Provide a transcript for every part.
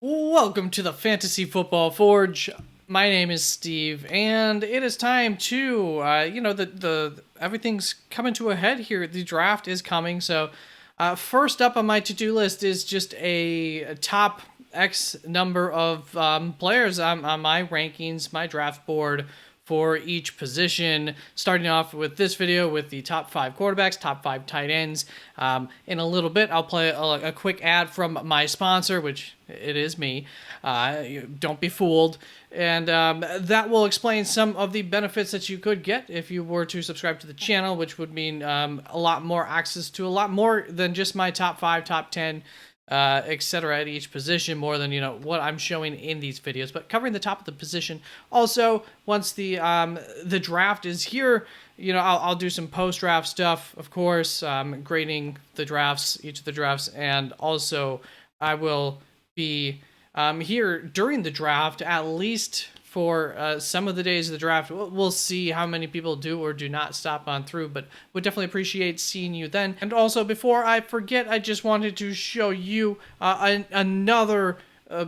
Welcome to the Fantasy Football Forge. My name is Steve, and it is time to, the everything's coming to a head here. The draft is coming, so first up on my to-do list is just a top X number of players on my rankings, my draft board for each position. Starting off with this video with the top 5 quarterbacks, top 5 tight ends. In a little bit, I'll play a quick ad from my sponsor, which it is me. Don't be fooled. And that will explain some of the benefits that you could get if you were to subscribe to the channel, which would mean a lot more access to a lot more than just my top 5, top 10, etc. at each position, more than what I'm showing in these videos, but covering the top of the position. Also, once the draft is here, I'll do some post draft stuff, of course, grading the drafts, each of the drafts, and also I will be here during the draft, at least for some of the days of the draft. We'll see how many people do or do not stop on through, but would definitely appreciate seeing you then. And also, before I forget, I just wanted to show you another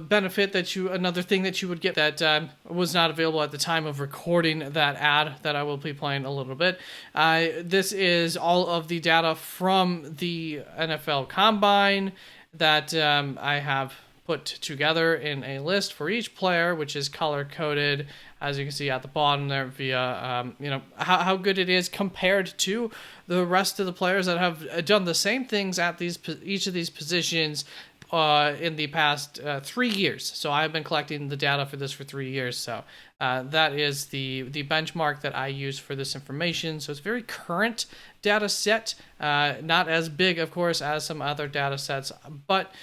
benefit another thing that you would get that was not available at the time of recording that ad that I will be playing a little bit. This is all of the data from the NFL Combine that I have put together in a list for each player, which is color coded, as you can see at the bottom there, via how good it is compared to the rest of the players that have done the same things at each of these positions in the past 3 years. So I've been collecting the data for this for 3 years. So that is the benchmark that I use for this information. So it's a very current data set, not as big, of course, as some other data sets, but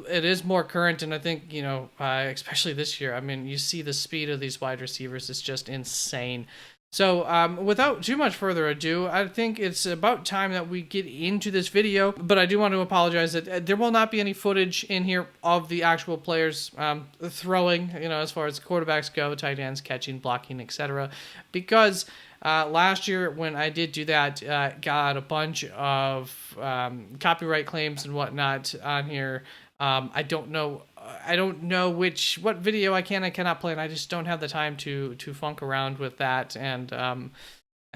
it is more current, and I think, especially this year, I mean, you see the speed of these wide receivers is just insane. So without too much further ado, I think it's about time that we get into this video, but I do want to apologize that there will not be any footage in here of the actual players throwing, as far as quarterbacks go, tight ends, catching, blocking, etc., because last year when I did do that, got a bunch of copyright claims and whatnot on here. I don't know what video I can and cannot play, and I just don't have the time to funk around with that and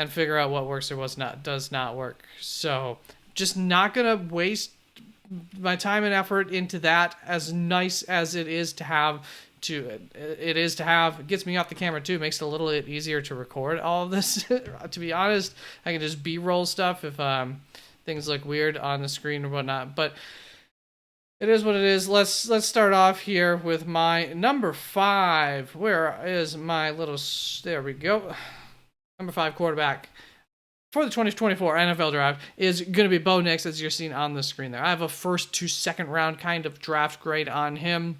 figure out what works or does not work. So just not gonna waste my time and effort into that. As nice as it is to have, it gets me off the camera too, makes it a little bit easier to record all of this. To be honest, I can just b-roll stuff if things look weird on the screen or whatnot, but it is what it is. Let's start off here with my number 5. Where is my little, there we go, number 5 quarterback for the 2024 NFL draft is going to be Bo Nix, as you're seeing on the screen there. I have a first to second round kind of draft grade on him.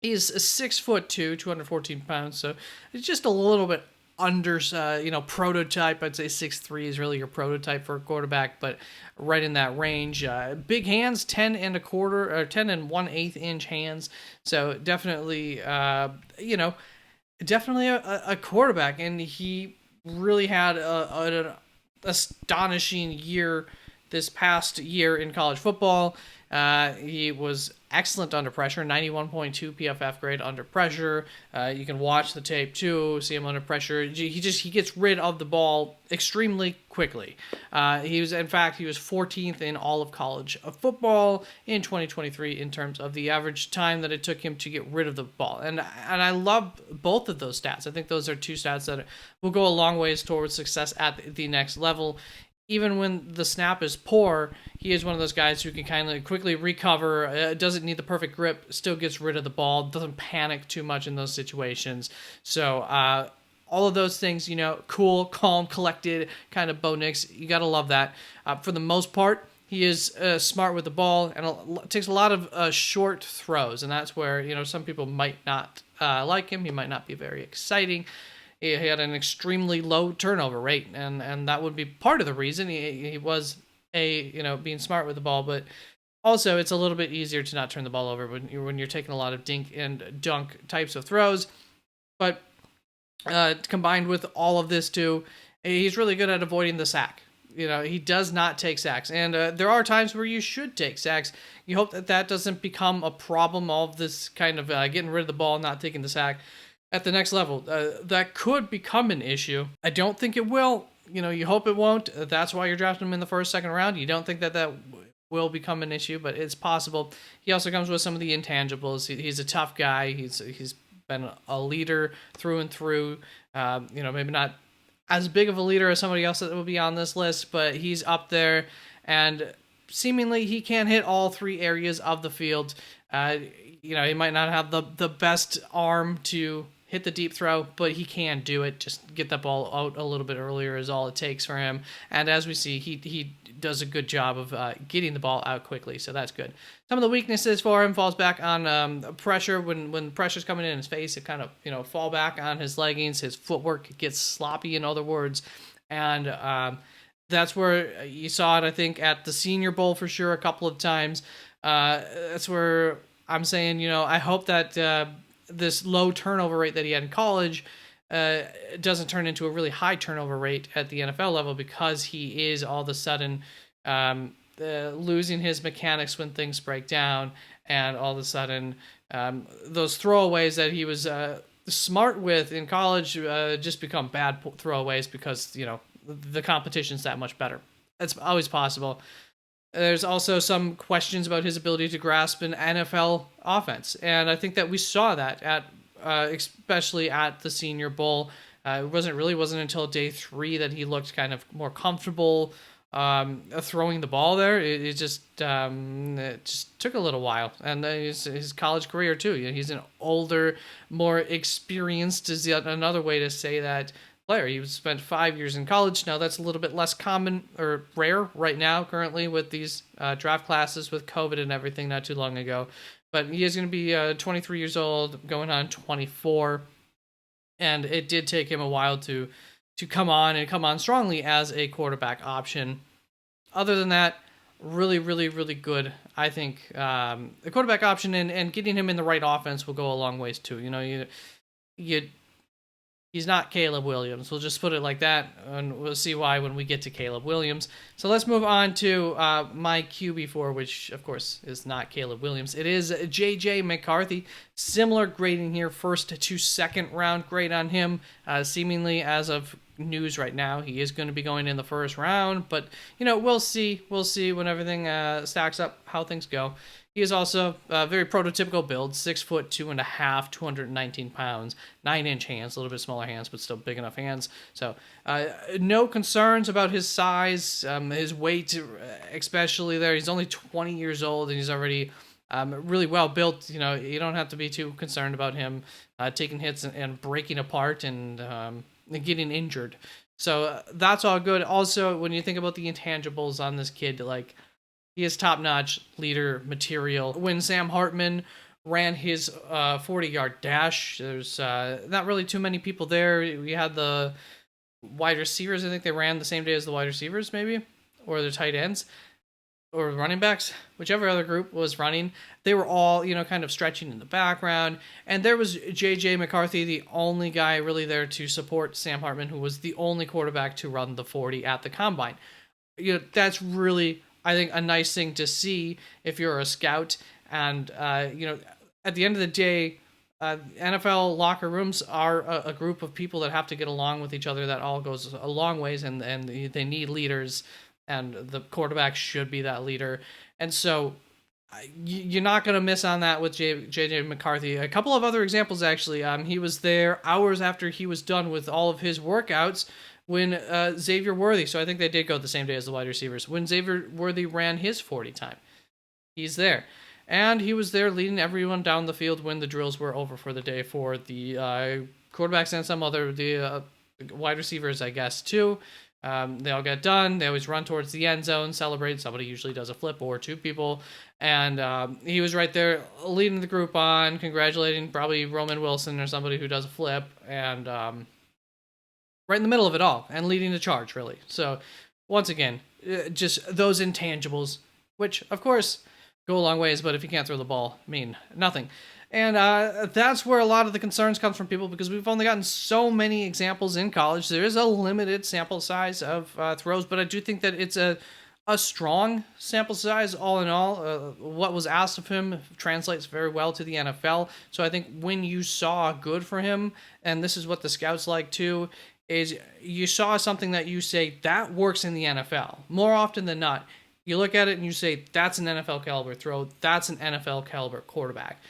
He's 6'2", 214 pounds, so it's just a little bit under, prototype. I'd say 6'3" is really your prototype for a quarterback, but right in that range. Big hands, 10 and a quarter, or 10 and 1/8 inch hands. So definitely, definitely a quarterback, and he really had an astonishing year this past year in college football. He was excellent under pressure, 91.2 PFF grade under pressure. You can watch the tape too, see him under pressure. He gets rid of the ball extremely quickly. He was 14th in all of college football in 2023 in terms of the average time that it took him to get rid of the ball. And I love both of those stats. I think those are two stats that will go a long ways towards success at the next level. Even when the snap is poor, he is one of those guys who can kind of quickly recover, doesn't need the perfect grip, still gets rid of the ball, doesn't panic too much in those situations. So all of those things, cool, calm, collected, kind of Bo Nix, you got to love that. For the most part, he is smart with the ball and takes a lot of short throws, and that's where, some people might not like him. He might not be very exciting. He had an extremely low turnover rate, and that would be part of the reason he was being smart with the ball. But also, it's a little bit easier to not turn the ball over when you're taking a lot of dink and dunk types of throws. But combined with all of this too, he's really good at avoiding the sack. he does not take sacks. And there are times where you should take sacks. You hope that that doesn't become a problem, all of this kind of getting rid of the ball, not taking the sack at the next level. That could become an issue. I don't think it will. You hope it won't. That's why you're drafting him in the first, second round. You don't think that will become an issue, but it's possible. He also comes with some of the intangibles. He's a tough guy. He's been a leader through and through. Maybe not as big of a leader as somebody else that will be on this list, but he's up there, and seemingly he can hit all three areas of the field. He might not have the best arm to hit the deep throw, but he can do it. Just get that ball out a little bit earlier is all it takes for him. And as we see, he does a good job of getting the ball out quickly, so that's good. Some of the weaknesses for him falls back on pressure. When pressure's coming in his face, it kind of fall back on his leggings. His footwork gets sloppy, in other words, and that's where you saw it, I think, at the Senior Bowl for sure a couple of times. That's where I'm saying, I hope that this low turnover rate that he had in college doesn't turn into a really high turnover rate at the NFL level, because he is all of a sudden losing his mechanics when things break down, and all of a sudden those throwaways that he was smart with in college just become bad throwaways because the competition's that much better. That's always possible. There's also some questions about his ability to grasp an NFL offense, and I think that we saw that at especially at the Senior Bowl. It wasn't until day 3 that he looked kind of more comfortable throwing the ball there. It just took a little while, and his college career too. He's an older, more experienced is another way to say that player. He spent 5 years in college. Now that's a little bit less common or rare right now currently with these draft classes with COVID and everything not too long ago. But he is going to be 23 years old, going on 24. And it did take him a while to come on strongly as a quarterback option. Other than that, really, really, really good. I think the quarterback option and getting him in the right offense will go a long ways too. He's not Caleb Williams. We'll just put it like that, and we'll see why when we get to Caleb Williams. So let's move on to my QB4, which, of course, is not Caleb Williams. It is J.J. McCarthy. Similar grading here, first to second round grade on him. Seemingly, as of news right now, he is going to be going in the first round, but, we'll see. We'll see when everything stacks up how things go. He is also a very prototypical build, 6'2.5", 219 pounds, 9-inch hands, a little bit smaller hands, but still big enough hands. So no concerns about his size, his weight, especially there. He's only 20 years old, and he's already really well built. You don't have to be too concerned about him taking hits and breaking apart and getting injured. So that's all good. Also, when you think about the intangibles on this kid, he is top-notch leader material. When Sam Hartman ran his 40-yard dash, there's not really too many people there. We had the wide receivers. I think they ran the same day as the wide receivers, maybe, or the tight ends, or running backs, whichever other group was running. They were all, kind of stretching in the background. And there was J.J. McCarthy, the only guy really there to support Sam Hartman, who was the only quarterback to run the 40 at the combine. That's really, I think, a nice thing to see if you're a scout. And, at the end of the day, NFL locker rooms are a group of people that have to get along with each other. That all goes a long ways, and they need leaders, and the quarterback should be that leader. And so you're not going to miss on that with J.J. McCarthy. A couple of other examples, actually. He was there hours after he was done with all of his workouts when Xavier Worthy, so I think they did go the same day as the wide receivers, when Xavier Worthy ran his 40 time. He's there. And he was there leading everyone down the field when the drills were over for the day for the quarterbacks and some other the wide receivers, I guess, too. They all get done. They always run towards the end zone, celebrate. Somebody usually does a flip, or two people. And he was right there leading the group on, congratulating probably Roman Wilson or somebody who does a flip, and right in the middle of it all, and leading the charge, really. So, once again, just those intangibles, which, of course, go a long ways, but if you can't throw the ball, mean nothing. And that's where a lot of the concerns comes from people, because we've only gotten so many examples in college. There is a limited sample size of throws, but I do think that it's a strong sample size all in all. What was asked of him translates very well to the NFL. So I think when you saw good for him, and this is what the scouts like too, is you saw something that you say that works in the NFL more often than not. You look at it and you say that's an NFL caliber throw, that's an NFL caliber quarterback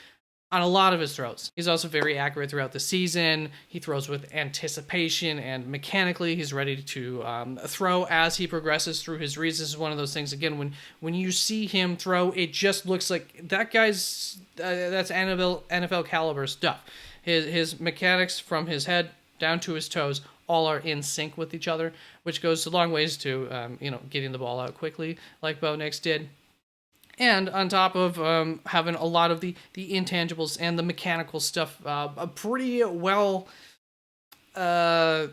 on a lot of his throws. He's also very accurate throughout the season. He throws with anticipation, and mechanically he's ready to throw as he progresses through his reads. This is one of those things, again, when you see him throw, it just looks like that guy's that's NFL caliber stuff. His mechanics from his head down to his toes all are in sync with each other, which goes a long ways to getting the ball out quickly, like Bo Nix did. And on top of having a lot of the intangibles and the mechanical stuff pretty well, at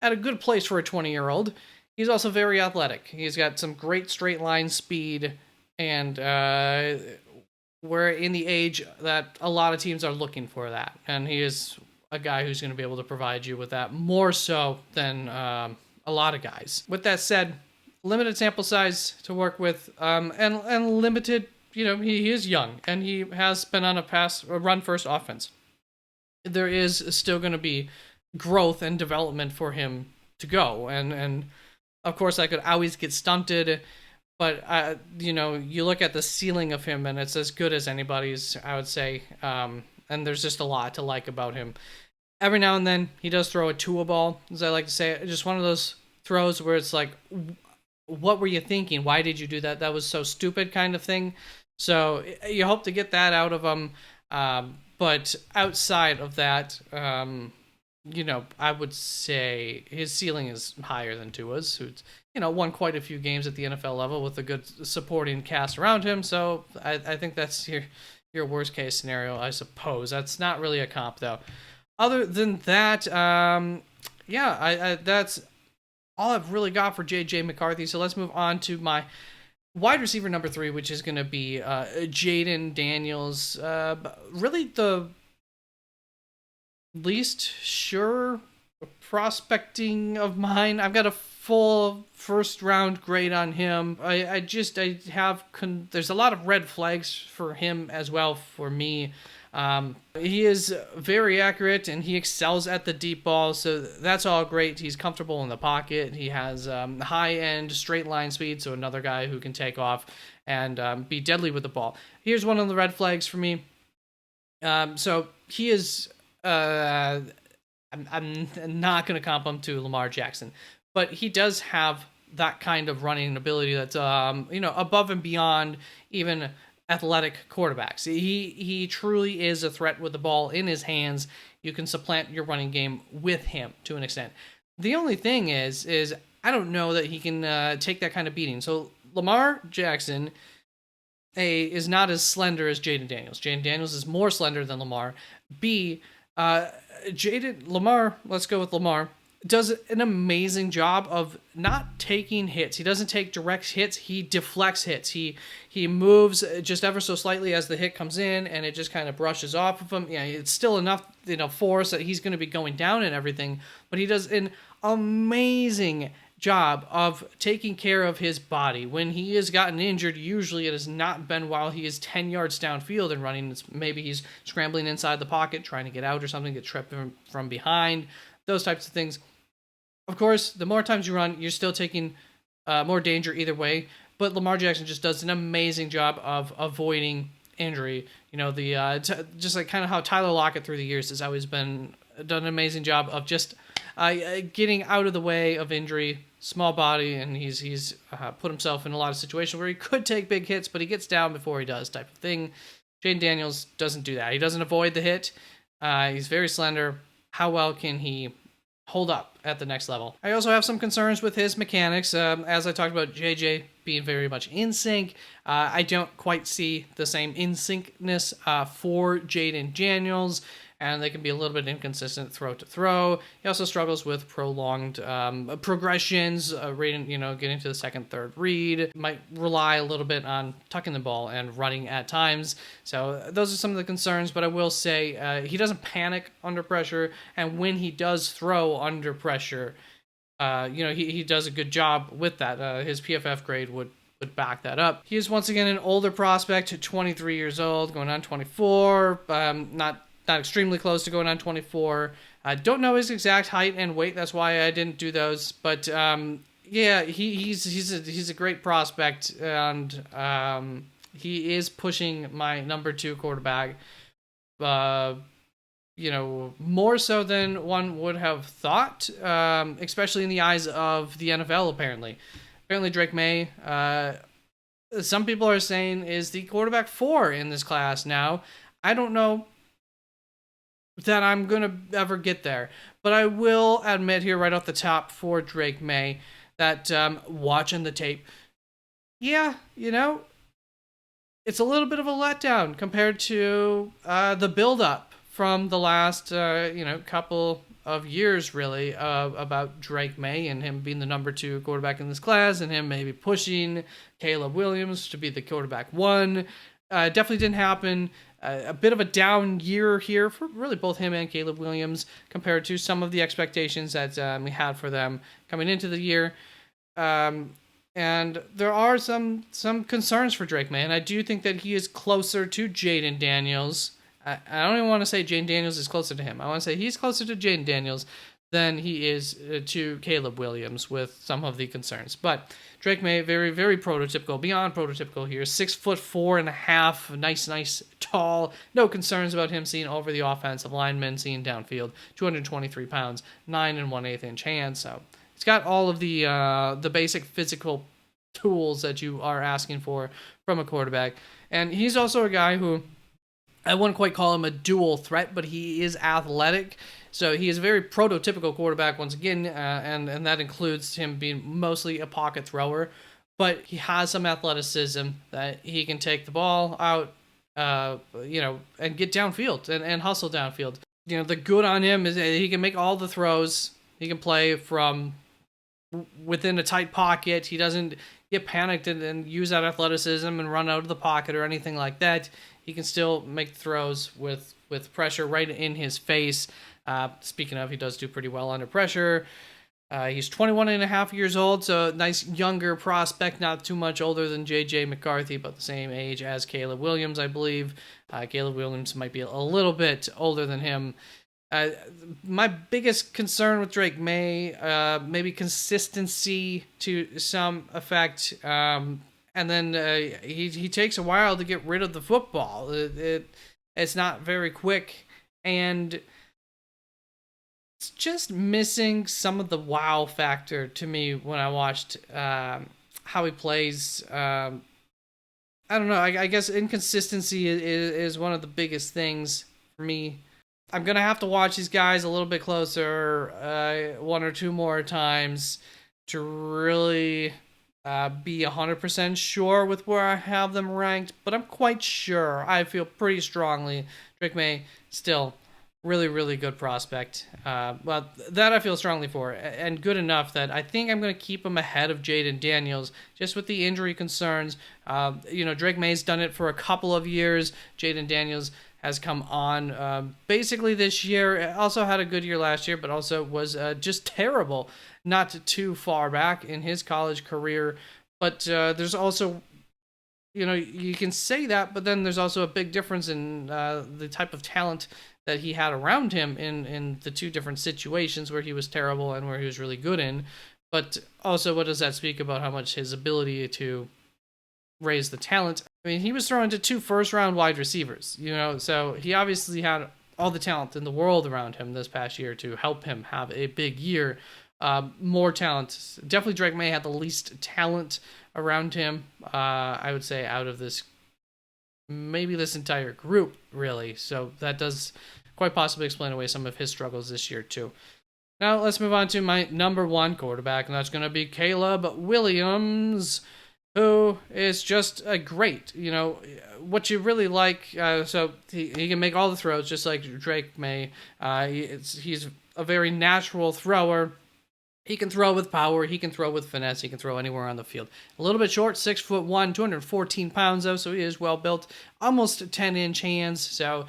a good place for a 20-year-old, he's also very athletic. He's got some great straight line speed, and we're in the age that a lot of teams are looking for that. And he is a guy who's going to be able to provide you with that more so than a lot of guys. With that said, limited sample size to work with, and limited, he is young, and he has been on a run-first offense. There is still going to be growth and development for him to go, and of course, I could always get stunted, but, you look at the ceiling of him, and it's as good as anybody's, I would say, and there's just a lot to like about him. Every now and then, he does throw a Tua ball, as I like to say, just one of those throws where it's like, what were you thinking? Why did you do that? That was so stupid, kind of thing. So you hope to get that out of him. But outside of that, I would say his ceiling is higher than Tua's, who's, won quite a few games at the NFL level with a good supporting cast around him. So I think that's your worst case scenario, I suppose. That's not really a comp, though. Other than that, that's all I've really got for J.J. McCarthy. So let's move on to my wide receiver number 3, which is going to be Jaden Daniels. Really the least sure prospecting of mine. I've got a full first round grade on him. There's a lot of red flags for him as well for me. He is very accurate, and he excels at the deep ball, so that's all great. He's comfortable in the pocket. He has high-end straight line speed, so another guy who can take off and be deadly with the ball. Here's one of the red flags for me. So he is... I'm not going to comp him to Lamar Jackson, but he does have that kind of running ability that's above and beyond even athletic quarterbacks. He truly is a threat with the ball in his hands. You can supplant your running game with him to an extent. The only thing is I don't know that he can take that kind of beating. So Lamar Jackson is not as slender as Jaden Daniels. Jaden Daniels is more slender than Lamar. Lamar, let's go with Lamar, does an amazing job of not taking hits. He doesn't take direct hits. He deflects hits. He moves just ever so slightly as the hit comes in, and it just kind of brushes off of him. Yeah, it's still enough, force that he's going to be going down and everything, but he does an amazing job of taking care of his body. When he has gotten injured, usually it has not been while he is 10 yards downfield and running. Maybe he's scrambling inside the pocket, trying to get out or something, get tripped from behind, those types of things. Of course, the more times you run, you're still taking more danger either way, but Lamar Jackson just does an amazing job of avoiding injury. Just like kind of how Tyler Lockett through the years has always done an amazing job of just getting out of the way of injury, small body, and he's put himself in a lot of situations where he could take big hits, but he gets down before he does, type of thing. Jaden Daniels doesn't do that. He doesn't avoid the hit. He's very slender. How well can he hold up at the next level? I also have some concerns with his mechanics. As I talked about JJ being very much in sync, I don't quite see the same in syncness for Jaden Daniels. and they can be a little bit inconsistent throw to throw. He also struggles with prolonged progressions, getting to the second, third read. Might rely a little bit on tucking the ball and running at times. So those are some of the concerns, but I will say he doesn't panic under pressure, and when he does throw under pressure, he does a good job with that. His PFF grade would back that up. He is once again an older prospect, 23 years old, going on 24. Not extremely close to going on 24. I don't know his exact height and weight. That's why I didn't do those. But he's a great prospect, and he is pushing my number 2 quarterback. More so than one would have thought, especially in the eyes of the NFL. Apparently, Drake May, some people are saying, is the quarterback 4 in this class now. I don't know that I'm going to ever get there, but I will admit here right off the top for Drake May that watching the tape, it's a little bit of a letdown compared to the build-up from the last, couple of years, really, about Drake May and him being the number 2 quarterback in this class and him maybe pushing Caleb Williams to be the quarterback 1. Definitely didn't happen. A bit of a down year here for really both him and Caleb Williams compared to some of the expectations that we had for them coming into the year. And there are some concerns for Drake May, and I do think that he is closer to Jaden Daniels. I don't even want to say Jaden Daniels is closer to him. I want to say he's closer to Jaden Daniels than he is to Caleb Williams with some of the concerns. But Drake May, very, very prototypical, beyond prototypical here. 6'4.5", nice, tall. No concerns about him seeing over the offensive linemen, seeing downfield. 223 pounds, 9 1/8 inch hands. So he's got all of the basic physical tools that you are asking for from a quarterback. And he's also a guy who, I wouldn't quite call him a dual threat, but he is athletic. So he is a very prototypical quarterback once again, and that includes him being mostly a pocket thrower. But he has some athleticism that he can take the ball out, and get downfield and hustle downfield. The good on him is that he can make all the throws. He can play from within a tight pocket. He doesn't get panicked and use that athleticism and run out of the pocket or anything like that. He can still make throws with pressure right in his face. Speaking of, he does do pretty well under pressure. He's 21 and a half years old, so nice younger prospect, not too much older than J.J. McCarthy, about the same age as Caleb Williams, I believe. Caleb Williams might be a little bit older than him. My biggest concern with Drake May, maybe consistency to some effect, and then he takes a while to get rid of the football. It's not very quick, and it's just missing some of the wow factor to me when I watched how he plays. I don't know. I guess inconsistency is one of the biggest things for me. I'm going to have to watch these guys a little bit closer, 1 or 2 more times to really be 100% sure with where I have them ranked, but I'm quite sure. I feel pretty strongly Drake May still really, really good prospect. Well, that I feel strongly for, and good enough that I think I'm going to keep him ahead of Jaden Daniels, just with the injury concerns. Drake May's done it for a couple of years. Jaden Daniels has come on basically this year. Also had a good year last year, but also was just terrible not too far back in his college career. But there's also, you can say that, but then there's also a big difference in the type of talent that he had around him in the 2 different situations where he was terrible and where he was really good in. But also, what does that speak about how much his ability to raise the talent? I mean, he was thrown to 2 first-round wide receivers, so he obviously had all the talent in the world around him this past year to help him have a big year. More talent. Definitely Drake May had the least talent around him, I would say, out of this entire group, really. So that does quite possibly explain away some of his struggles this year, too. Now, let's move on to my number 1 quarterback, and that's going to be Caleb Williams. who is just a great. You know, what you really like. So he can make all the throws just like Drake may. He's a very natural thrower. He can throw with power. He can throw with finesse. He can throw anywhere on the field. A little bit short, 6'1", 214 pounds though, so he is well built. Almost 10-inch hands, so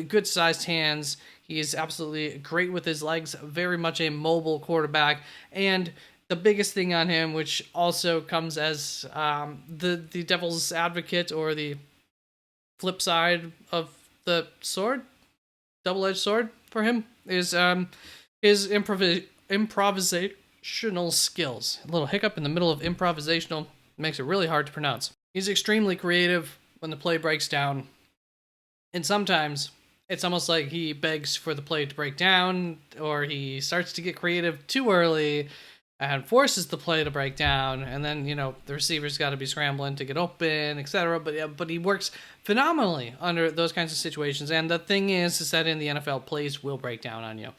good sized hands. He is absolutely great with his legs. Very much a mobile quarterback, and the biggest thing on him, which also comes as the devil's advocate or the flip side of the sword, double-edged sword for him, is his improvisational skills. A little hiccup in the middle of improvisational makes it really hard to pronounce. He's extremely creative when the play breaks down, and sometimes it's almost like he begs for the play to break down, or he starts to get creative too early and forces the play to break down, and then the receiver's got to be scrambling to get open, etc. But he works phenomenally under those kinds of situations. And the thing is that in the NFL, plays will break down on you.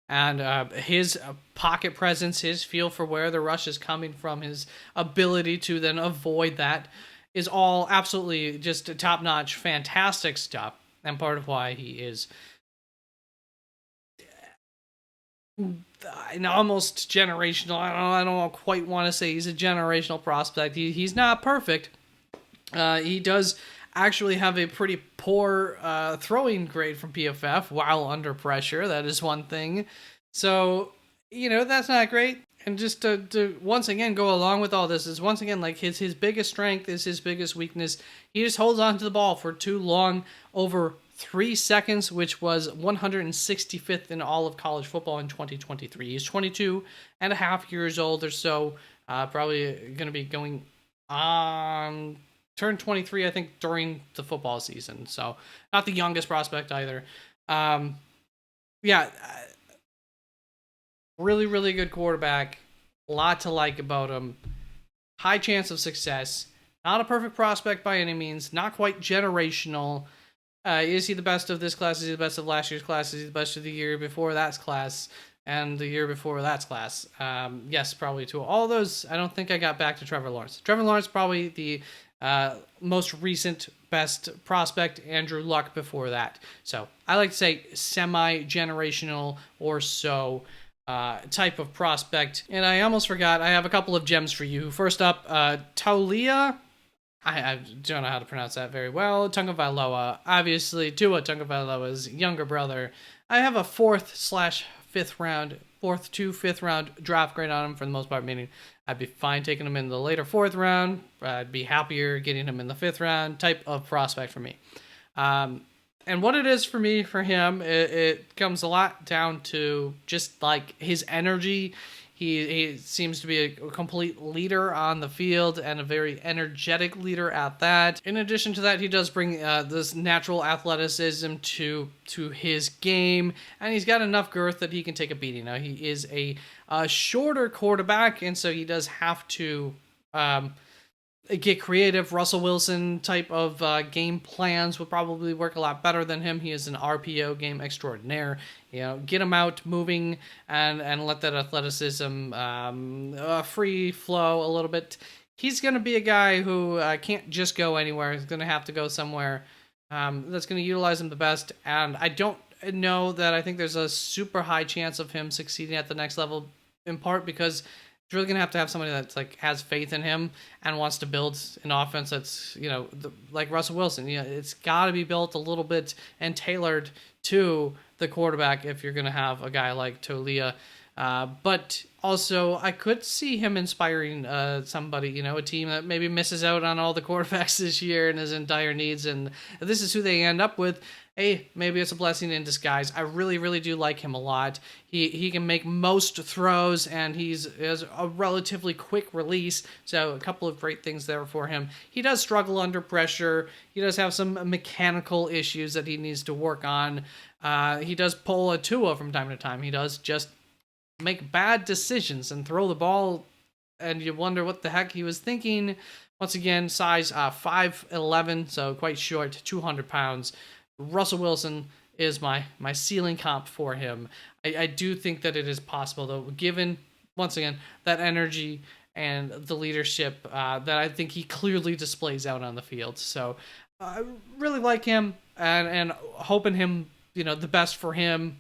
And his pocket presence, his feel for where the rush is coming from, his ability to then avoid that is all absolutely just top-notch, fantastic stuff. And part of why he is almost generational. I don't quite want to say he's a generational prospect. He's not perfect. He does actually have a pretty poor throwing grade from PFF while under pressure. That is one thing. So, that's not great. And just to once again go along with all this is once again like his biggest strength is his biggest weakness. He just holds on to the ball for too long, over 3 seconds, which was 165th in all of college football in 2023. He's 22 and a half years old or so. Probably going to be going on turned 23, I think, during the football season. So not the youngest prospect either. Yeah, really, really good quarterback. A lot to like about him. High chance of success. Not a perfect prospect by any means. Not quite generational. Is he the best of this class? Is he the best of last year's class? Is he the best of the year before that's class? And the year before that's class? Yes, probably to all those. I don't think I got back to Trevor Lawrence. Trevor Lawrence probably the most recent best prospect. Andrew Luck before that. So I like to say semi-generational or so type of prospect. And I almost forgot, I have a couple of gems for you. First up, Taulia. I don't know how to pronounce that very well. Tagovailoa, obviously Tua Tagovailoa's younger brother. I have a fourth to fifth round draft grade on him for the most part, meaning I'd be fine taking him in the later fourth round. I'd be happier getting him in the fifth round type of prospect for me. And what it is for me, for him, it comes a lot down to just like his energy. He seems to be a complete leader on the field and a very energetic leader at that. In addition to that, he does bring this natural athleticism to his game, and he's got enough girth that he can take a beating. Now, he is a shorter quarterback, and so he does have to get creative. Russell Wilson type of game plans would probably work a lot better than him. He is an RPO game extraordinaire. Get him out moving and let that athleticism free flow a little bit. He's going to be a guy who can't just go anywhere. He's going to have to go somewhere that's going to utilize him the best. And I don't know that I think there's a super high chance of him succeeding at the next level, in part because he's really gonna have to have somebody that's like has faith in him and wants to build an offense that's like Russell Wilson. It's got to be built a little bit and tailored to the quarterback if you're gonna have a guy like Taulia. But also, I could see him inspiring somebody, a team that maybe misses out on all the quarterbacks this year and is in dire needs, and this is who they end up with. Hey, maybe it's a blessing in disguise. I really, really do like him a lot. He can make most throws, and he has a relatively quick release, so a couple of great things there for him. He does struggle under pressure. He does have some mechanical issues that he needs to work on. He does pull a Tua from time to time. He does just make bad decisions and throw the ball, and you wonder what the heck he was thinking. Once again, size 5'11", so quite short, 200 pounds. Russell Wilson is my ceiling comp for him. I do think that it is possible, though, given, once again, that energy and the leadership that I think he clearly displays out on the field. So I really like him, and hoping him, the best for him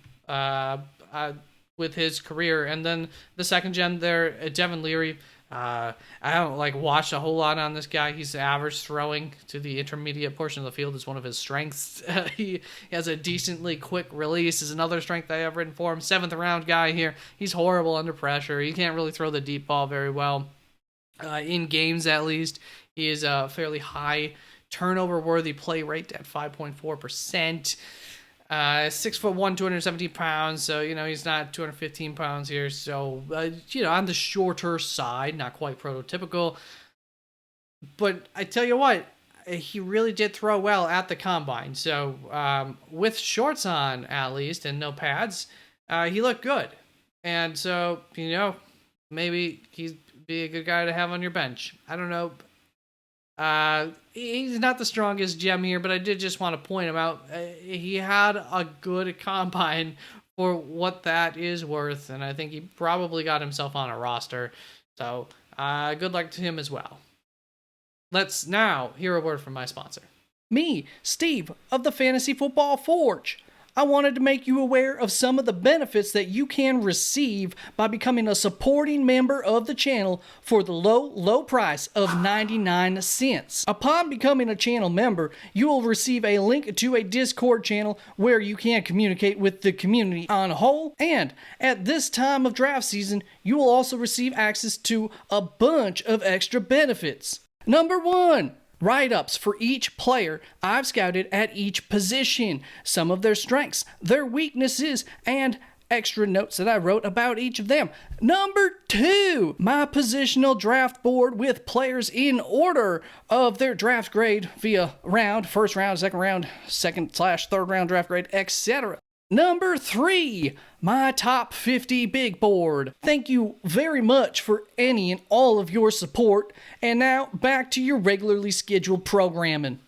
with his career. And then the second gem there, Devin Leary. I don't watch a whole lot on this guy. He's average throwing to the intermediate portion of the field is one of his strengths. He has a decently quick release is another strength I have written for him. 7th round guy here. He's horrible under pressure. He can't really throw the deep ball very well. In games, at least, he is a fairly high turnover worthy play rate at 5.4%. 6'1", 217 pounds. So, he's not 215 pounds here. So, on the shorter side, not quite prototypical. But I tell you what, he really did throw well at the combine. So, with shorts on, at least, and no pads, he looked good. And so, maybe he'd be a good guy to have on your bench. I don't know. He's not the strongest gem here, but I did just want to point him out. He had a good combine for what that is worth, and I think he probably got himself on a roster. So, good luck to him as well. Let's now hear a word from my sponsor. Me, Steve, of the Fantasy Football Forge. I wanted to make you aware of some of the benefits that you can receive by becoming a supporting member of the channel for the low price of 99 cents. Upon becoming a channel member, you will receive a link to a Discord channel where you can communicate with the community on whole, and at this time of draft season, you will also receive access to a bunch of extra benefits. Number 1. Write-ups for each player I've scouted at each position, some of their strengths, their weaknesses, and extra notes that I wrote about each of them. Number 2, my positional draft board with players in order of their draft grade via round, first round, second round, second/third round draft grade, etc. Number 3, my top 50 big board. Thank you very much for any and all of your support. And now back to your regularly scheduled programming.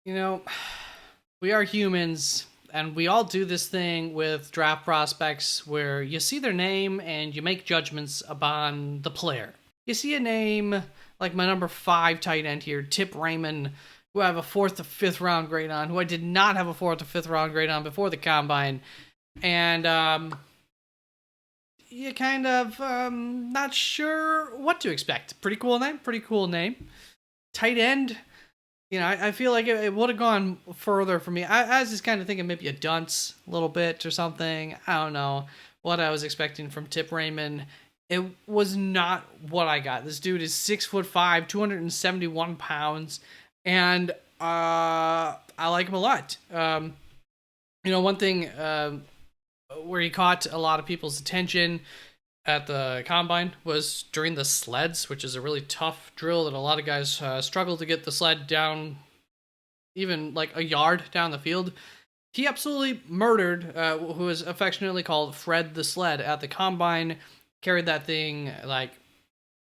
We are humans, and we all do this thing with draft prospects where you see their name and you make judgments upon the player. You see a name like my number 5 tight end here, Tip Raymond, who I have a 4th to 5th round grade on, who I did not have a 4th to 5th round grade on before the combine. And you kind of not sure what to expect. Pretty cool name. Tight end, I feel like it would have gone further for me. I was just kind of thinking maybe a dunce a little bit or something. I don't know what I was expecting from Tip Raymond. It was not what I got. This dude is 6'5", 271 pounds. And I like him a lot. One thing where he caught a lot of people's attention at the combine was during the sleds, which is a really tough drill that a lot of guys struggle to get the sled down even like a yard down the field. He absolutely murdered who is affectionately called Fred the Sled at the combine. Carried that thing like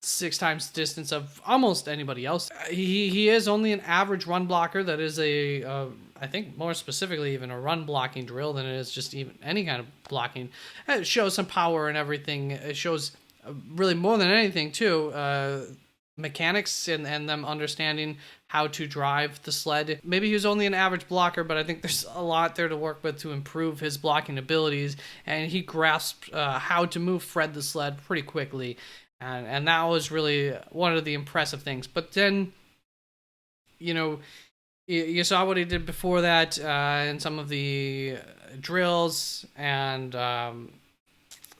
6 times the distance of almost anybody else. He is only an average run blocker. That is I think more specifically even a run blocking drill than it is just even any kind of blocking. It shows some power and everything. It shows really more than anything too, mechanics and them understanding how to drive the sled. Maybe he was only an average blocker, but I think there's a lot there to work with to improve his blocking abilities, and he grasped how to move Fred the Sled pretty quickly. And that was really one of the impressive things. But then, you saw what he did before that in some of the drills, and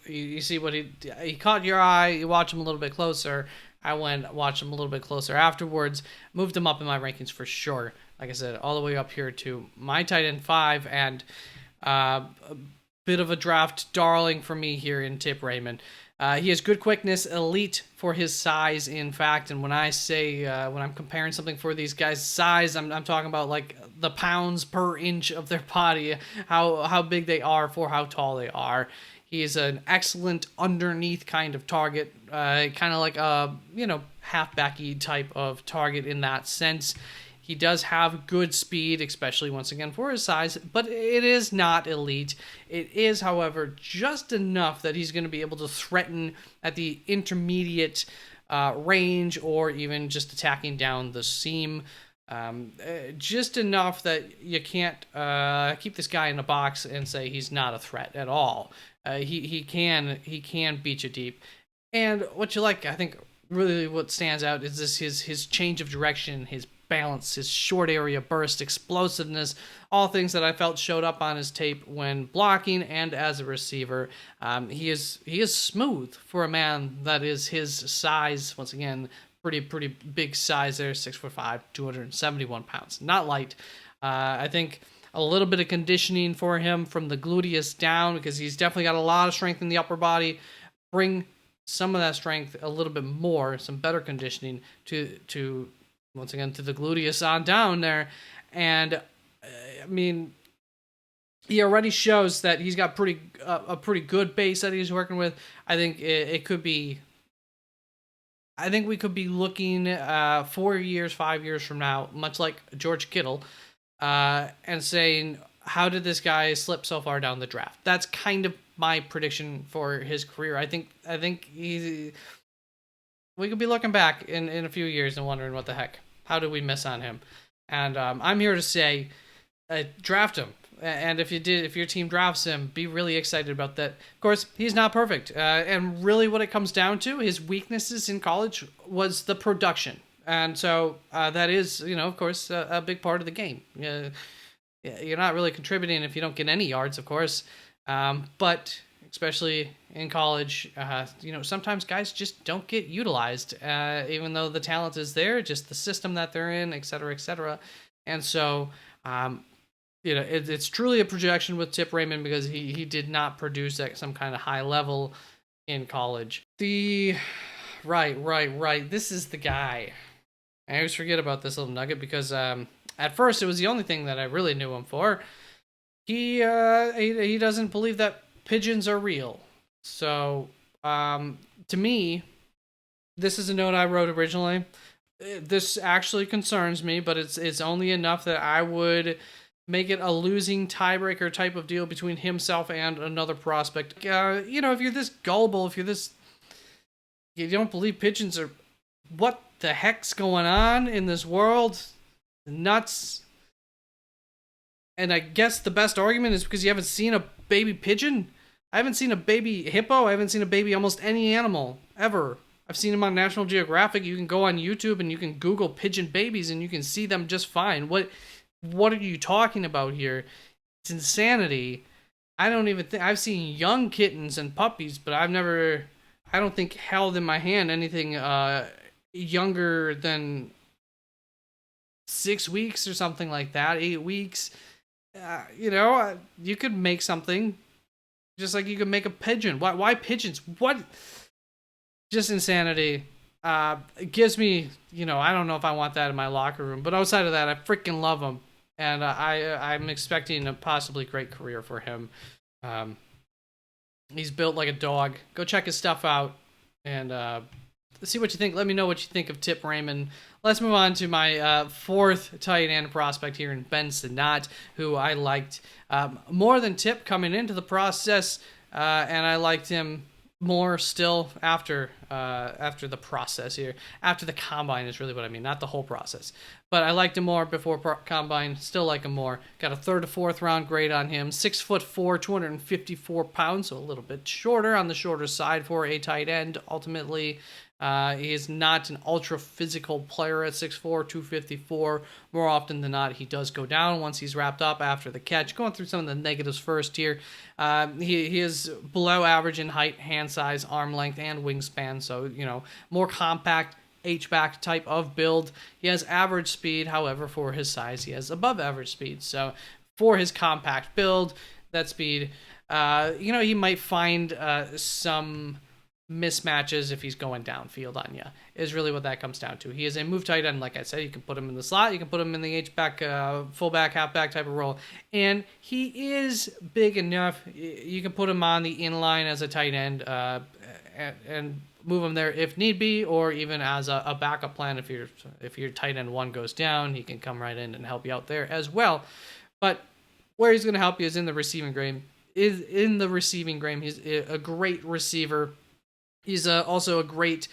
you see what he caught your eye. You watch him a little bit closer. I went watched him a little bit closer afterwards. Moved him up in my rankings for sure. Like I said, all the way up here to my tight end 5, and a bit of a draft darling for me here in Tip Raymond. He has good quickness, elite for his size, in fact. And when I say, when I'm comparing something for these guys' size, I'm talking about like the pounds per inch of their body, how big they are for how tall they are. He is an excellent underneath kind of target, kind of like a, halfbacky type of target in that sense. He does have good speed, especially once again for his size, but it is not elite. It is, however, just enough that he's going to be able to threaten at the intermediate range or even just attacking down the seam. Just enough that you can't keep this guy in a box and say he's not a threat at all. He can beat you deep. And what you like, I think, really what stands out is this his change of direction, his balance, his short area burst, explosiveness, all things that I felt showed up on his tape when blocking and as a receiver. He is smooth for a man that is his size. Once again, pretty big size there, 6'5", 271 pounds, not light. I think a little bit of conditioning for him from the gluteus down, because he's definitely got a lot of strength in the upper body. Bring some of that strength a little bit more, some better conditioning to once again to the gluteus on down there. And I mean, he already shows that he's got a pretty good base that he's working with. I think it could be. I think we could be looking 4 years, 5 years from now, much like George Kittle, and saying, how did this guy slip so far down the draft? That's kind of my prediction for his career. I think we could be looking back in a few years and wondering, what the heck, how did we miss on him? And I'm here to say, draft him. And if your team drafts him, be really excited about that. Of course, he's not perfect. And really what it comes down to, his weaknesses in college was the production. And so that is, of course, a big part of the game. You're not really contributing if you don't get any yards, of course. But especially in college, sometimes guys just don't get utilized, even though the talent is there, just the system that they're in, et cetera, et cetera. And so, it's truly a projection with Tip Raymond, because he did not produce at some kind of high level in college. Right. This is the guy. I always forget about this little nugget, because at first it was the only thing that I really knew him for. He doesn't believe that pigeons are real. So to me, this is a note I wrote originally. This actually concerns me, but it's only enough that I would make it a losing tiebreaker type of deal between himself and another prospect. If you're this gullible, you don't believe pigeons are, what the heck's going on in this world? Nuts. And I guess the best argument is because you haven't seen a baby pigeon. I haven't seen a baby hippo. I haven't seen a baby almost any animal ever. I've seen them on National Geographic. You can go on YouTube and you can Google pigeon babies and you can see them just fine. What are you talking about here? It's insanity. I don't even think I've seen young kittens and puppies, but I don't think held in my hand anything younger than 6 weeks or something like that, 8 weeks. You could make something just like you could make a pigeon. Why pigeons? What? Just insanity. It gives me, I don't know if I want that in my locker room, but outside of that, I freaking love him. And I'm expecting a possibly great career for him. He's built like a dog. Go check his stuff out and see what you think. Let me know what you think of Tip Raymond. Let's move on to my fourth tight end prospect here in Ben Sinnott, who I liked more than Tip coming into the process, and I liked him more still after the process here. After the combine is really what I mean, not the whole process. But I liked him more before combine, still like him more. Got a 3rd to 4th round grade on him. 6'4", 254 pounds, so a little bit shorter, on the shorter side for a tight end, ultimately. He is not an ultra physical player at 6'4", 254. More often than not, he does go down once he's wrapped up after the catch. Going through some of the negatives first here. He is below average in height, hand size, arm length, and wingspan. So, more compact H-back type of build. He has average speed. However, for his size, he has above average speed. So for his compact build, that speed, he might find some mismatches if he's going downfield on you, is really what that comes down to. He is a move tight end, like I said. You can put him in the slot, you can put him in the H-back, fullback, halfback type of role, and he is big enough. You can put him on the inline as a tight end and move him there if need be, or even as a backup plan. If your tight end one goes down, he can come right in and help you out there as well. But where he's going to help you is in the receiving game. He's a great receiver. He's also a great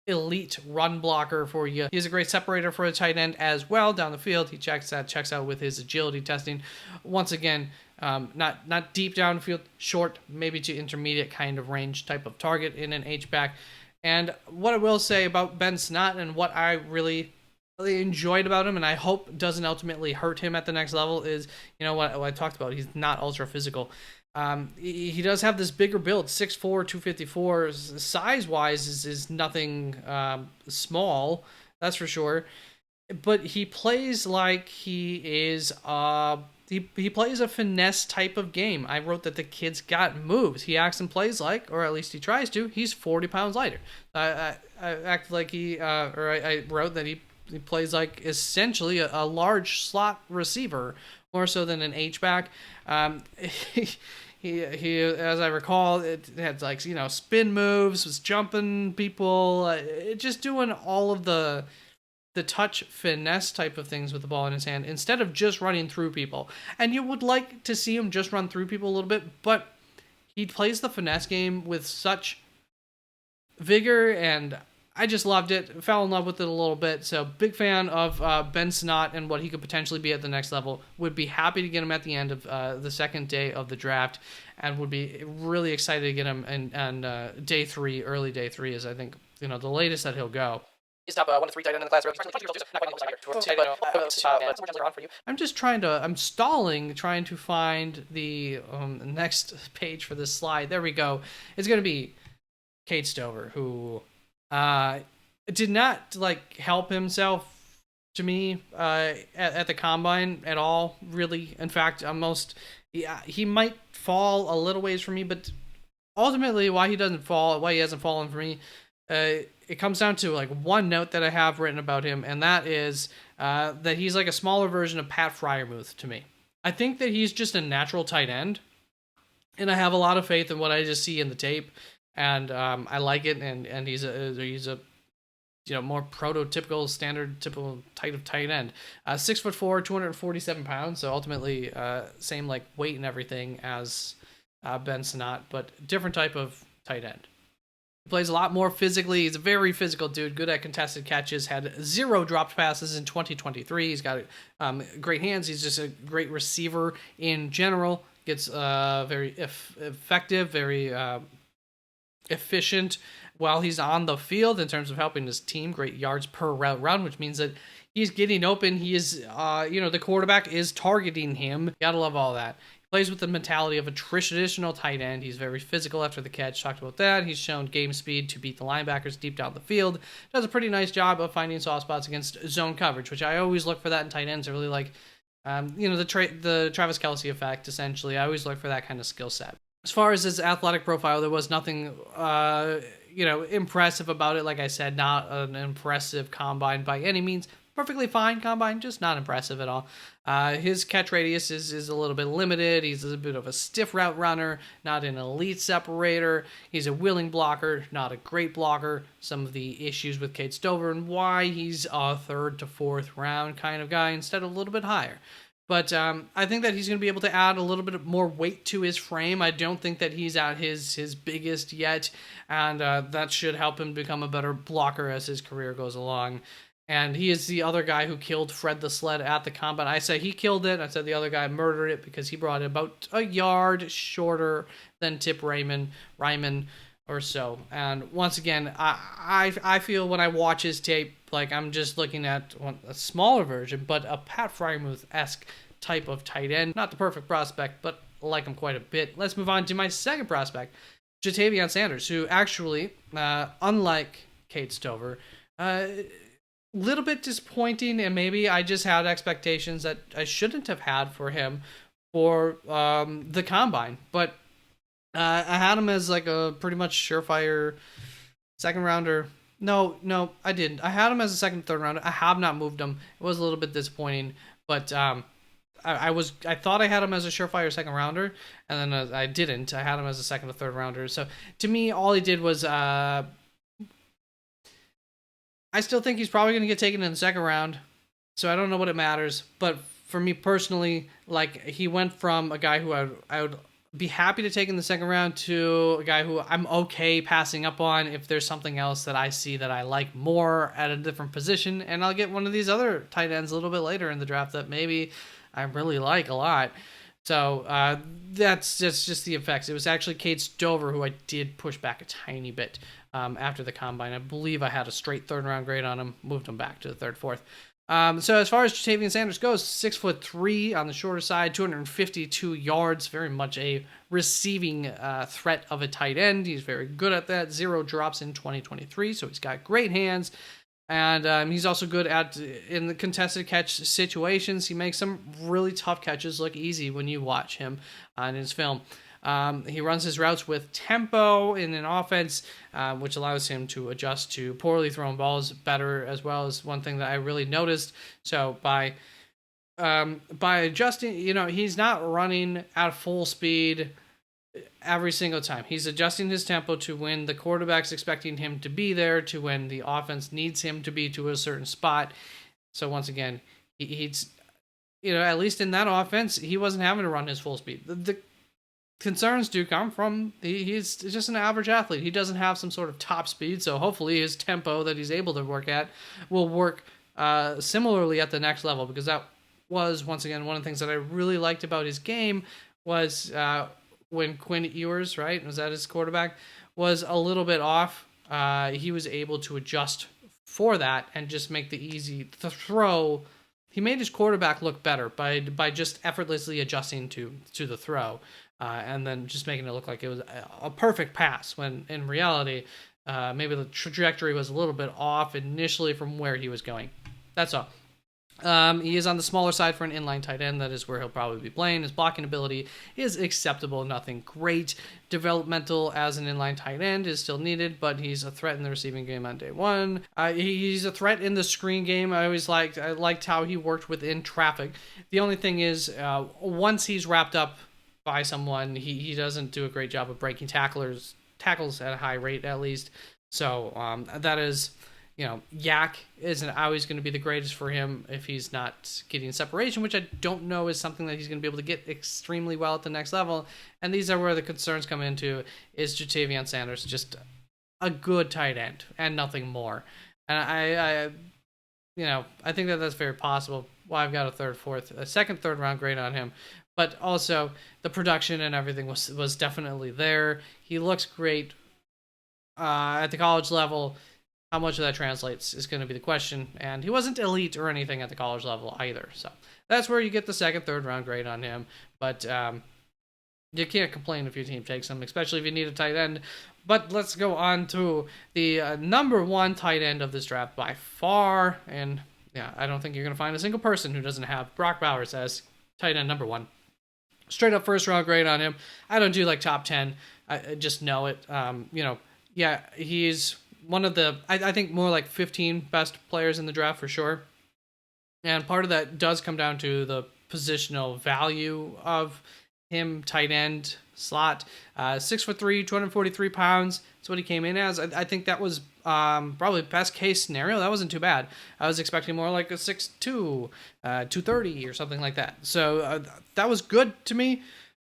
elite run blocker for you. He's a great separator for a tight end as well down the field. He checks out with his agility testing. Once again, not deep downfield, short, maybe to intermediate kind of range type of target in an H-back. And what I will say about Ben Snott and what I really enjoyed about him, and I hope doesn't ultimately hurt him at the next level, is, what I talked about. He's not ultra physical. He does have this bigger build, 6'4", 254. Size-wise is nothing small, that's for sure. But he plays like he is... He plays a finesse type of game. I wrote that the kid's got moves. He acts and plays like, or at least he tries to, he's 40 pounds lighter. I act like I wrote that he plays like essentially a large slot receiver, more so than an H-back. He, as I recall, it had like, spin moves, was jumping people, just doing all of the touch finesse type of things with the ball in his hand instead of just running through people. And you would like to see him just run through people a little bit, but he plays the finesse game with such vigor, and I just loved it. Fell in love with it a little bit. So big fan of Ben Snott and what he could potentially be at the next level. Would be happy to get him at the end of the second day of the draft, and would be really excited to get him and early day three is, I think, the latest that he'll go. He's top 1 to 3 tight end in the class. I'm stalling, trying to find the next page for this slide. There we go. It's going to be Cade Stover, who did not help himself to me at the combine at all, really. In fact, he might fall a little ways from me, but ultimately why he hasn't fallen for me, it comes down to one note that I have written about him, and that is that he's like a smaller version of Pat Freiermuth to me. I think that he's just a natural tight end, and I have a lot of faith in what I just see in the tape, and I like it. And he's a more prototypical, typical type of tight end. 6'4", 247 pounds, so ultimately same weight and everything as Ben Snott, but different type of tight end. He plays a lot more physically. He's a very physical dude, good at contested catches, had 0 dropped passes in 2023. He's got great hands. He's just a great receiver in general. Gets very effective, very efficient while he's on the field in terms of helping his team. Great yards per route run, which means that he's getting open. He is, the quarterback is targeting him. Gotta love all that. Plays with the mentality of a traditional tight end. He's very physical after the catch. Talked about that. He's shown game speed to beat the linebackers deep down the field. Does a pretty nice job of finding soft spots against zone coverage, which I always look for that in tight ends. I really like, the Travis Kelce effect, essentially. I always look for that kind of skill set. As far as his athletic profile, there was nothing, impressive about it. Like I said, not an impressive combine by any means. Perfectly fine combine, just not impressive at all. His catch radius is a little bit limited. He's a bit of a stiff route runner, not an elite separator. He's a willing blocker, not a great blocker. Some of the issues with Cade Stover and why he's a 3rd to 4th round kind of guy instead of a little bit higher. But I think that he's going to be able to add a little bit more weight to his frame. I don't think that he's at his biggest yet, and that should help him become a better blocker as his career goes along. And he is the other guy who killed Fred the Sled at the combine. I say he killed it. I said the other guy murdered it because he brought it about a yard shorter than Tip Ryman or so. And once again, I feel when I watch his tape, I'm just looking at a smaller version, but a Pat Freiermuth-esque type of tight end. Not the perfect prospect, but I like him quite a bit. Let's move on to my second prospect, Ja'Tavion Sanders, who actually, unlike Cade Stover, little bit disappointing, and maybe I just had expectations that I shouldn't have had for him for the combine, but I had him as a pretty much surefire second rounder. No, I didn't. I had him as a second, third rounder. I have not moved him. It was a little bit disappointing, but I thought I had him as a surefire second rounder, and then I didn't. I had him as a second or third rounder. So to me, all he did was I still think he's probably going to get taken in the second round, so I don't know what it matters. But for me personally, he went from a guy who I would be happy to take in the second round to a guy who I'm okay passing up on if there's something else that I see that I like more at a different position, and I'll get one of these other tight ends a little bit later in the draft that maybe I really like a lot. So that's just the effects. It was actually Cade Stover who I did push back a tiny bit after the combine. I believe I had a straight third round grade on him, moved him back to the third, fourth. So as far as Jatavian Sanders goes, 6'3" on the shorter side, 252 yards, very much a receiving threat of a tight end. He's very good at that. 0 drops in 2023, so he's got great hands. And he's also good at in the contested catch situations. He makes some really tough catches look easy when you watch him in his film. He runs his routes with tempo in an offense, which allows him to adjust to poorly thrown balls better, as well as one thing that I really noticed. So by adjusting, he's not running at full speed every single time. He's adjusting his tempo to when the quarterback's expecting him to be there, to when the offense needs him to be to a certain spot. So once again, he's, at least in that offense, he wasn't having to run his full speed. The concerns do come from he's just an average athlete. He doesn't have some sort of top speed, so hopefully his tempo that he's able to work at will work similarly at the next level, because that was, once again, one of the things that I really liked about his game was when Quinn Ewers, right, was that his quarterback, was a little bit off, he was able to adjust for that and just make the throw. He made his quarterback look better by just effortlessly adjusting to the throw, and then just making it look like it was a perfect pass, when in reality, maybe the trajectory was a little bit off initially from where he was going. That's all. He is on the smaller side for an inline tight end. That is where he'll probably be playing. His blocking ability is acceptable, nothing great. Developmental as an inline tight end is still needed, but he's a threat in the receiving game on day one. He's a threat in the screen game. I liked how he worked within traffic. The only thing is, once he's wrapped up by someone, he doesn't do a great job of breaking tackles at a high rate, at least. So that is, Yak isn't always going to be the greatest for him if he's not getting separation, which I don't know is something that he's going to be able to get extremely well at the next level. And these are where the concerns come into. Is Jatavian Sanders just a good tight end and nothing more? And I think that that's very possible. Well, I've got a second, third round grade on him. But also the production and everything was definitely there. He looks great at the college level. How much of that translates is going to be the question. And he wasn't elite or anything at the college level either. So that's where you get the second, third round grade on him. But you can't complain if your team takes him, especially if you need a tight end. But let's go on to the number one tight end of this draft by far. And yeah, I don't think you're going to find a single person who doesn't have Brock Bowers as tight end number one. Straight up first round grade on him. I don't do like top 10. I just know it. Yeah, he's one of the, I think, more like 15 best players in the draft for sure. And part of that does come down to the positional value of him, tight end, slot. 6'3", 243 pounds. That's what he came in as. I think that was probably best case scenario. That wasn't too bad. I was expecting more like a 6'2", 230 or something like that. So that was good to me.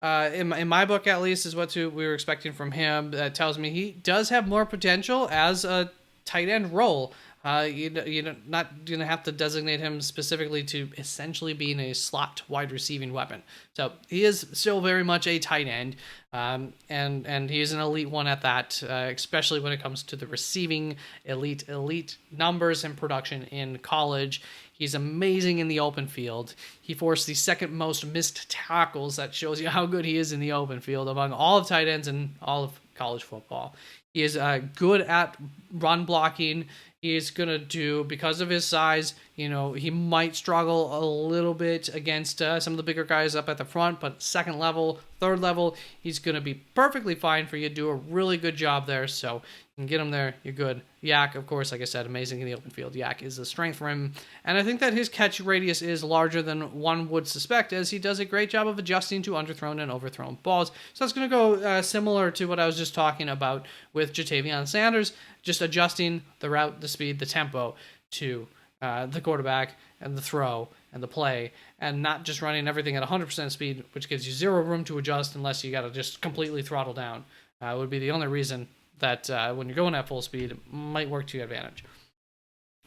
In my book, at least, is what we were expecting from him. That tells me he does have more potential as a tight end role. You're not going to have to designate him specifically to essentially being a slot wide receiving weapon. So he is still very much a tight end, and he is an elite one at that, especially when it comes to the receiving elite numbers and production in college. He's amazing in the open field. He forced the second most missed tackles. That shows you how good he is in the open field among all of tight ends in all of college football. He is good at run blocking. He is going to do, because of his size, he might struggle a little bit against some of the bigger guys up at the front, but second level, third level, he's going to be perfectly fine for you. Do a really good job there, so you can get him there, you're good. Yak, of course, like I said, amazing in the open field. Yak is a strength for him, and I think that his catch radius is larger than one would suspect, as he does a great job of adjusting to underthrown and overthrown balls. So that's going to go similar to what I was just talking about with Jatavian Sanders, just adjusting the route, the speed, the tempo to the quarterback and the throw, and the play, and not just running everything at 100% speed, which gives you zero room to adjust unless you got to just completely throttle down. Would be the only reason that when you're going at full speed, it might work to your advantage.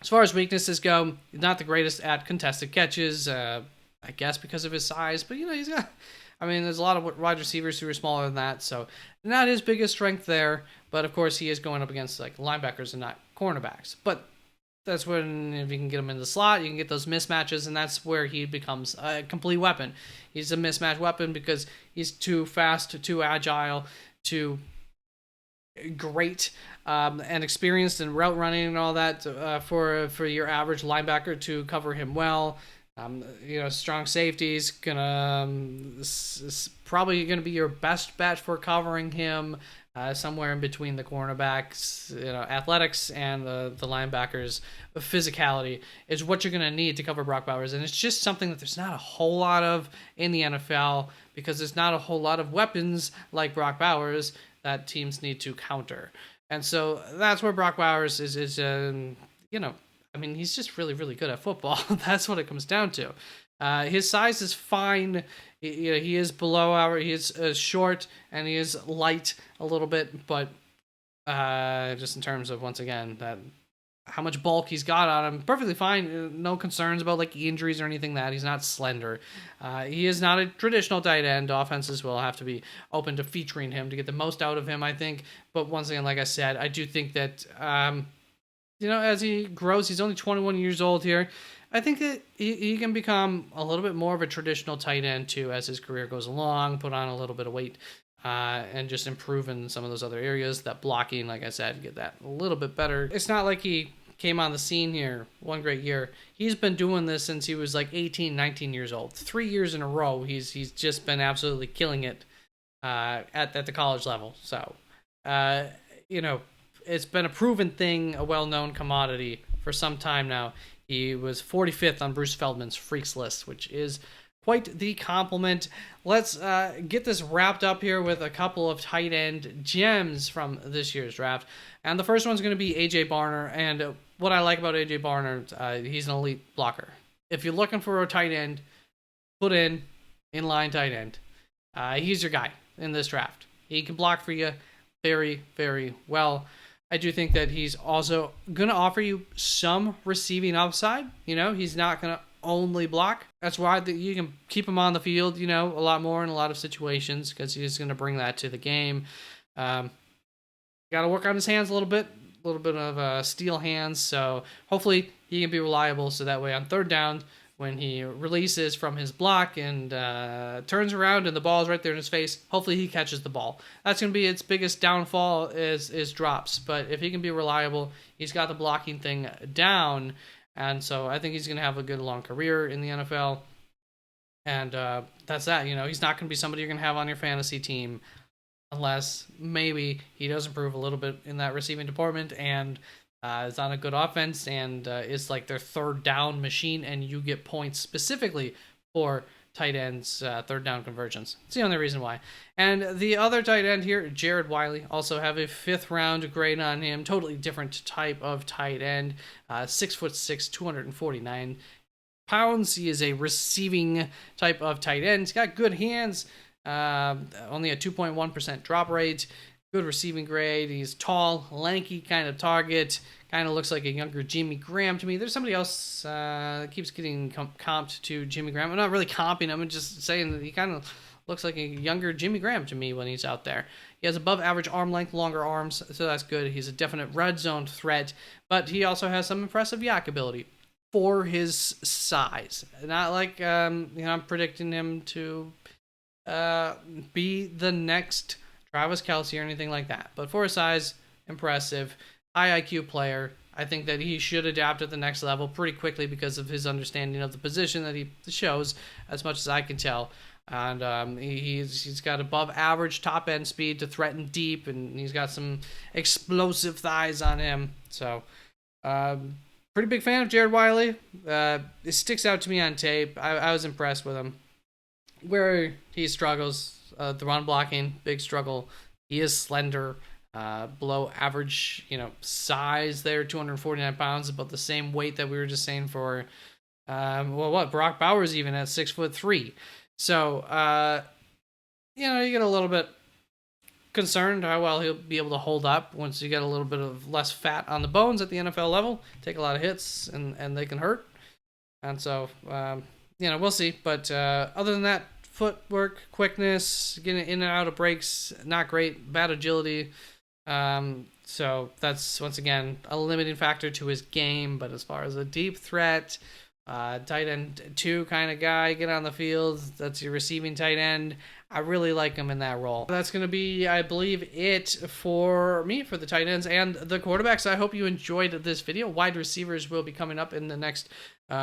As far as weaknesses go, not the greatest at contested catches, I guess because of his size, but he's got. I mean, there's a lot of wide receivers who are smaller than that, so not his biggest strength there. But of course, he is going up against like linebackers and not cornerbacks. But that's when if you can get him in the slot, you can get those mismatches, and that's where he becomes a complete weapon. He's a mismatch weapon because he's too fast, too agile, too great and experienced in route running and all that for your average linebacker to cover him well. Strong safety's gonna probably gonna be your best bet for covering him. Somewhere in between the cornerbacks, athletics and the linebackers, physicality is what you're going to need to cover Brock Bowers. And it's just something that there's not a whole lot of in the NFL because there's not a whole lot of weapons like Brock Bowers that teams need to counter. And so that's where Brock Bowers is he's just really, really good at football. That's what it comes down to. His size is fine. He is below he is short and he is light a little bit, but just in terms of, once again, that how much bulk he's got on him, perfectly fine. No concerns about like injuries or anything. That he's not slender. He is not a traditional tight end. Offenses will have to be open to featuring him to get the most out of him, I think. But once again, like I said, I do think that as he grows, he's only 21 years old here. I think that he can become a little bit more of a traditional tight end too as his career goes along, put on a little bit of weight, and just improve in some of those other areas. That blocking, like I said, get that a little bit better. It's not like he came on the scene here one great year. He's been doing this since he was like 18, 19 years old. 3 years in a row, he's just been absolutely killing it at the college level. So, it's been a proven thing, a well-known commodity for some time now. He was 45th on Bruce Feldman's Freaks list, which is quite the compliment. Let's get this wrapped up here with a couple of tight end gems from this year's draft. And the first one's going to be A.J. Barner. And what I like about A.J. Barner, he's an elite blocker. If you're looking for a tight end, put in inline tight end. He's your guy in this draft. He can block for you very, very well. I do think that he's also going to offer you some receiving upside. He's not going to only block. That's why you can keep him on the field, a lot more in a lot of situations because he's going to bring that to the game. Got to work on his hands a little bit of steel hands. So hopefully he can be reliable. So that way on third down, when he releases from his block and turns around and the ball is right there in his face, hopefully he catches the ball. That's going to be its biggest downfall is drops. But if he can be reliable, he's got the blocking thing down. And so I think he's going to have a good long career in the NFL. And that's that. He's not going to be somebody you're going to have on your fantasy team unless maybe he does improve a little bit in that receiving department and is on a good offense and is like their third down machine, and you get points specifically for tight ends third down conversions. It's the only reason why. And the other tight end here, Jared Wiley, also have a 5th round grade on him. Totally different type of tight end. 6'6", 249 pounds. He is a receiving type of tight end. He's got good hands. Only a 2.1% drop rate. Good receiving grade. He's tall, lanky kind of target. Kind of looks like a younger Jimmy Graham to me. There's somebody else that keeps getting comped to Jimmy Graham. I'm not really comping him. I'm just saying that he kind of looks like a younger Jimmy Graham to me when he's out there. He has above average arm length, longer arms, so that's good. He's a definite red zone threat, but he also has some impressive yak ability for his size. Not like I'm predicting him to be the next Travis Kelce or anything like that. But for his size, impressive. High IQ player. I think that he should adapt at the next level pretty quickly because of his understanding of the position that he shows, as much as I can tell. And he's got above average top end speed to threaten deep, and he's got some explosive thighs on him. So, pretty big fan of Jared Wiley. It sticks out to me on tape. I was impressed with him. Where he struggles, the run blocking, big struggle. He is slender, below average, size there, 249 pounds, about the same weight that we were just saying for Well, what Brock Bowers even at 6'3". So you get a little bit concerned how well he'll be able to hold up once you get a little bit of less fat on the bones at the NFL level. Take a lot of hits and they can hurt. And so, we'll see. But other than that, footwork, quickness, getting in and out of breaks, not great. Bad agility. So that's, once again, a limiting factor to his game. But as far as a deep threat, tight end 2 kind of guy, get on the field, that's your receiving tight end. I really like him in that role. That's going to be, I believe, it for me for the tight ends and the quarterbacks. I hope you enjoyed this video. Wide receivers will be coming up in the next 2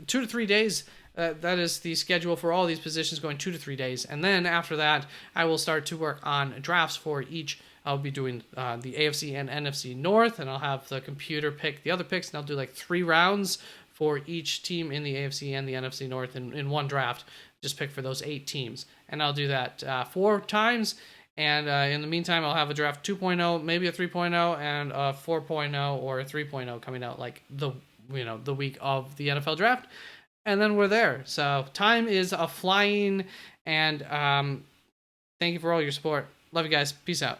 to 3 days. That is the schedule for all these positions, going 2 to 3 days. And then after that, I will start to work on drafts for each. I'll be doing the AFC and NFC North, and I'll have the computer pick the other picks, and I'll do like 3 rounds for each team in the AFC and the NFC North in one draft. Just pick for those 8 teams. And I'll do that 4 times. And in the meantime, I'll have a draft 2.0, maybe a 3.0, and a 4.0 or a 3.0 coming out like the week of the NFL draft. And then we're there. So time is a flying. And thank you for all your support. Love you guys. Peace out.